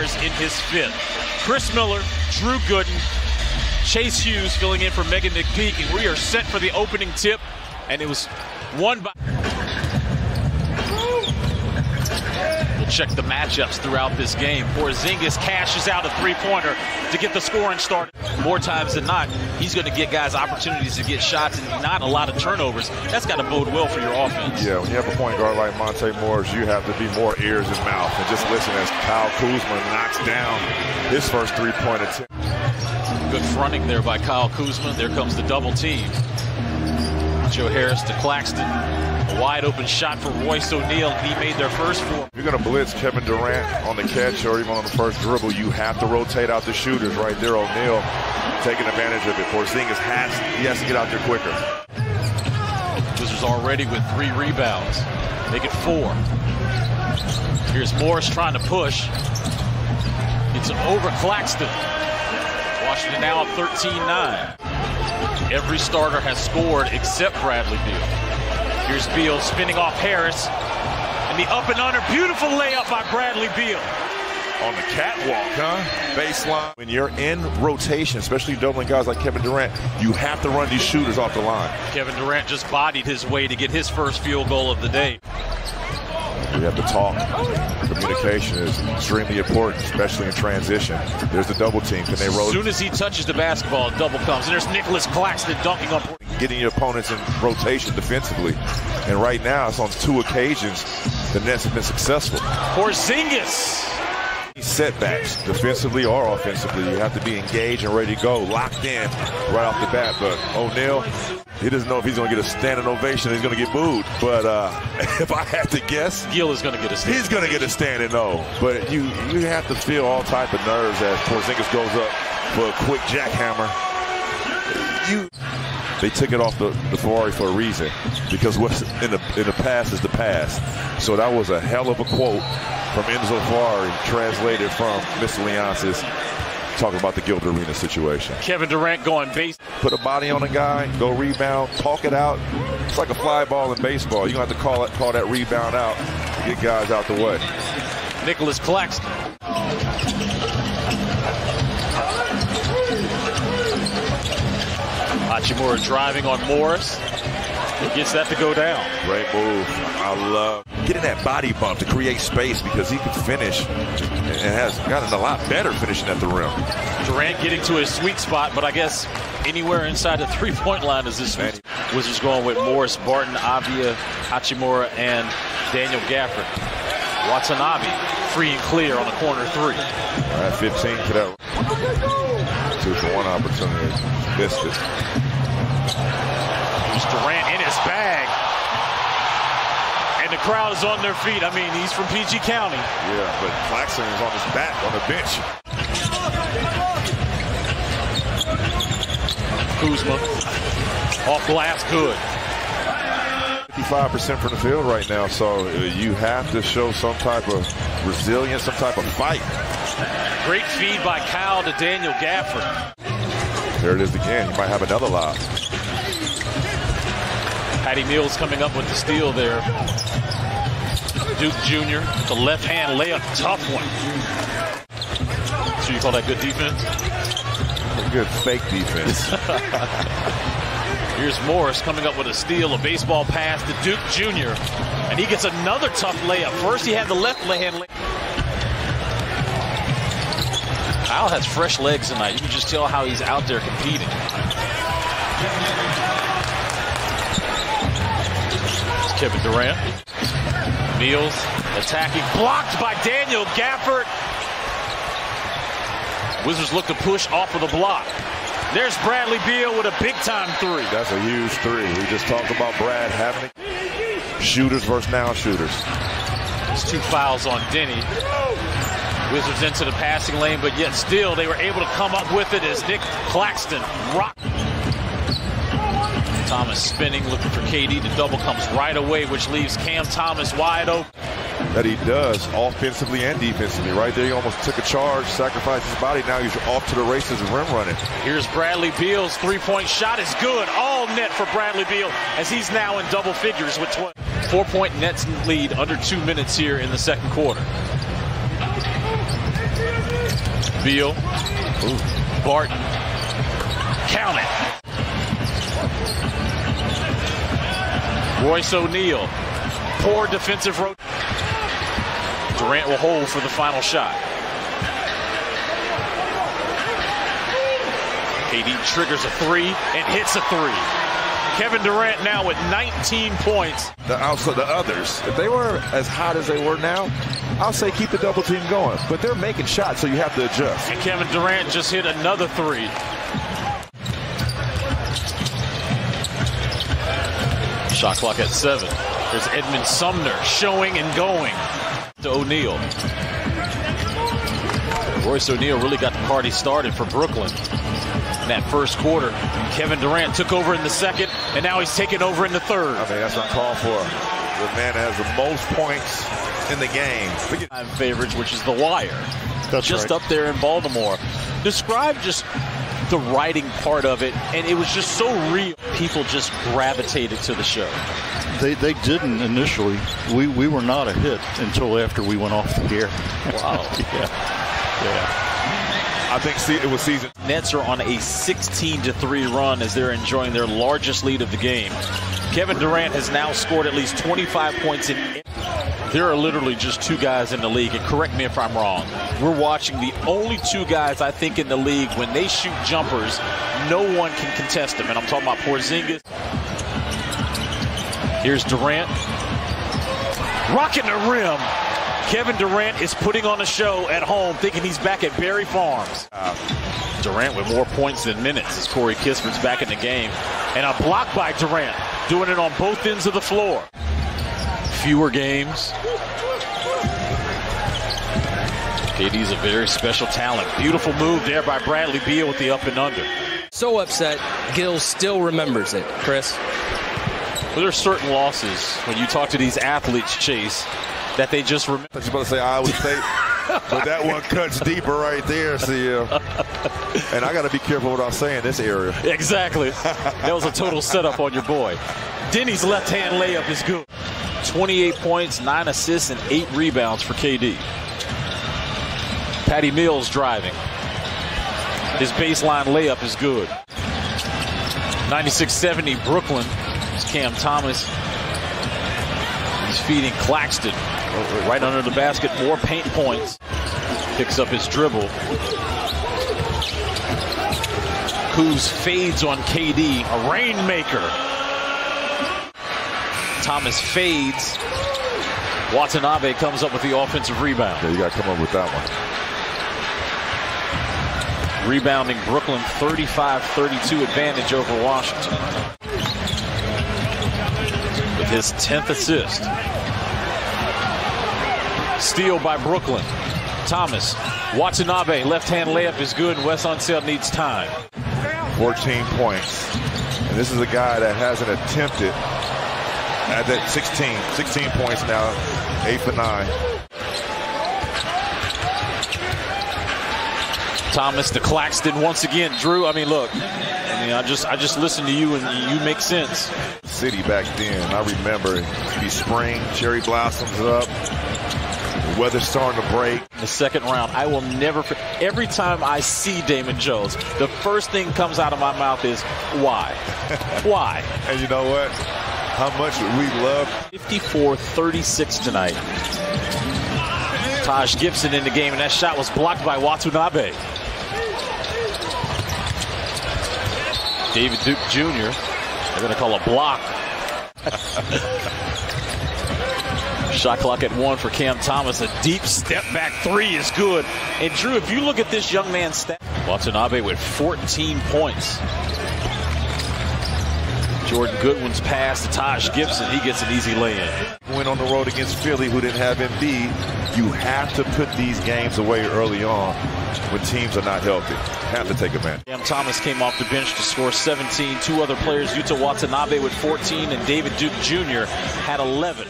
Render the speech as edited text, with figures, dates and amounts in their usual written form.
fires in his fifth. Chris Miller, Drew Gooden, Chase Hughes filling in for Megan McPeak, and we are set for the opening tip, and it was won by... We'll check the matchups throughout this game. Porzingis cashes out a three-pointer to get the scoring started. More times than not, he's going to get guys opportunities to get shots and not a lot of turnovers. That's got to bode well for your offense. Yeah, when you have a point guard like Monte Morris, you have to be more ears and mouth and just listen as Kyle Kuzma knocks down his first three-point attempt. Good fronting there by Kyle Kuzma. There comes the double team. Joe Harris to Claxton. A wide open shot for Royce O'Neal. He made their first four. If you're going to blitz Kevin Durant on the catch or even on the first dribble, you have to rotate out the shooters right there. O'Neal taking advantage of it. Porzingis has to get out there quicker. Wizards already with 3 rebounds. Make it 4. Here's Morris trying to push. It's over Claxton. Washington now up 13-9. Every starter has scored except Bradley Beal. Here's Beal spinning off Harris. And the up and under, beautiful layup by Bradley Beal. On the catwalk, huh? Baseline. When you're in rotation, especially doubling guys like Kevin Durant, you have to run these shooters off the line. Kevin Durant just bodied his way to get his first field goal of the day. We have to talk. Communication is extremely important, especially in transition. There's the double team. Can they roll? As soon as he touches the basketball, a double comes. And there's Nicholas Claxton dunking on. Getting your opponents in rotation defensively. And right now, it's on 2 occasions the Nets have been successful. Porzingis. Setbacks, defensively or offensively. You have to be engaged and ready to go, locked in right off the bat. But O'Neal, he doesn't know if he's going to get a standing ovation or he's going to get booed. But if I had to guess, Gill is going to get a standing. He's going to get a standing no. But you have to feel all type of nerves as Porzingis goes up for a quick jackhammer. They took it off the Ferrari for a reason, because what's in the past is the past. So that was a hell of a quote from Enzo Ferrari, translated from Mr. Leonsis, talking about the Guild Arena situation. Kevin Durant going base. Put a body on a guy, go rebound, talk it out. It's like a fly ball in baseball. You're going to have to call that rebound out to get guys out the way. Nicholas Claxton. Hachimura driving on Morris. He gets that to go down. Great move. I love getting that body bump to create space, because he can finish and has gotten a lot better finishing at the rim. Durant getting to his sweet spot, but I guess anywhere inside the three-point line is his sweet. Wizards going with Morris, Barton, Avia, Hachimura, and Daniel Gafford. Watanabe free and clear on a corner 3. All right, 15 to that. 2-for-1 opportunity. Missed it. Here's Durant in his bag. And the crowd is on their feet. I mean, he's from PG County. Yeah, but Claxton is on his back on the bench. Kuzma off glass, good. 55% from the field right now, so you have to show some type of resilience, some type of fight. Great feed by Kyle to Daniel Gafford. There it is again. He might have another lob. Patty Mills coming up with the steal there. Duke Jr., the left-hand layup, tough one. So you call that good defense? Good fake defense. Here's Morris coming up with a steal, a baseball pass to Duke Jr., and he gets another tough layup. First he had the left-hand layup. Kyle has fresh legs tonight. You can just tell how he's out there competing. It's Kevin Durant. Mills attacking, blocked by Daniel Gafford. Wizards look to push off of the block. There's Bradley Beal with a big-time 3. That's a huge 3. We just talked about Brad having shooters versus now-shooters. There's 2 fouls on Denny. Wizards into the passing lane, but yet still they were able to come up with it as Nick Claxton rocked. Thomas spinning, looking for KD. The double comes right away, which leaves Cam Thomas wide open. That he does offensively and defensively. Right there, he almost took a charge, sacrificed his body. Now he's off to the races and rim running. Here's Bradley Beal's three-point shot is good. All net for Bradley Beal as he's now in double figures with 12. 4-point Nets lead under 2 minutes here in the second quarter. Beal. Barton. Count it. Royce O'Neal. Poor defensive rotation. Durant will hold for the final shot. KD triggers a three and hits a three. Kevin Durant now with 19 points. The others, if they were as hot as they were now, I'll say keep the double team going. But they're making shots, so you have to adjust. And Kevin Durant just hit another three. Shot clock at 7. There's Edmund Sumner showing and going to O'Neal. Royce O'Neal really got the party started for Brooklyn in that first quarter. Kevin Durant took over in the second, and now he's taking over in the third. I mean, that's uncalled for. The man that has the most points in the game. Time favorites, which is The Wire. That's just right. Up there in Baltimore. Describe just the writing part of it, and it was just so real. People just gravitated to the show. They didn't initially. We were not a hit until after we went off the air. Wow. Yeah. I think it was season. Nets are on a 16-3 run as they're enjoying their largest lead of the game. Kevin Durant has now scored at least 25 points in. There are literally just two guys in the league, and correct me if I'm wrong. We're watching the only two guys I think in the league when they shoot jumpers, no one can contest them. And I'm talking about Porzingis. Here's Durant. Rocking the rim. Kevin Durant is putting on a show at home, thinking he's back at Berry Farms. Durant with more points than minutes as Corey Kispert's back in the game. And a block by Durant, doing it on both ends of the floor. Fewer games. KD's a very special talent. Beautiful move there by Bradley Beal with the up and under. So upset, Gil still remembers it, Chris. Well, there's certain losses when you talk to these athletes, Chase, that they just remember. I was about to say Iowa State, but that one cuts deeper right there, CL. And I got to be careful what I'm saying in this area. Exactly. That was a total setup on your boy. Denny's left-hand layup is good. 28 points, 9 assists, and 8 rebounds for KD. Patty Mills driving. His baseline layup is good. 96-70 Brooklyn. It's Cam Thomas. He's feeding Claxton right under the basket. More paint points. Picks up his dribble. Kuz fades on KD. A rainmaker. Thomas fades. Watanabe comes up with the offensive rebound. Yeah, you got to come up with that one. Rebounding Brooklyn, 35-32 advantage over Washington. With his 10th assist. Steal by Brooklyn. Thomas. Watanabe, left-hand layup is good. Wes Unseld needs time. 14 points. And this is a guy that hasn't attempted at that 16 points now, 8 for 9. Thomas to Claxton once again. Drew, I mean, look, I just listened to you and you make sense. City back then, I remember it'd be spring, cherry blossoms up, the weather's starting to break. The second round, I will never, every time I see Damon Jones, the first thing comes out of my mouth is, why? Why? And you know what? How much we love. 54-36 tonight. Taj Gibson in the game, and that shot was blocked by Watanabe. David Duke Jr. They're going to call a block. Shot clock at 1 for Cam Thomas. A deep step back three is good. And Drew, if you look at this young man's stat, Watanabe with 14 points. Jordan Goodwin's pass to Taj Gibson. He gets an easy lay-in. Went on the road against Philly, who didn't have Embiid. You have to put these games away early on when teams are not healthy. Have to take advantage. Cam Thomas came off the bench to score 17. Two other players, Yuta Watanabe with 14, and David Duke Jr. had 11.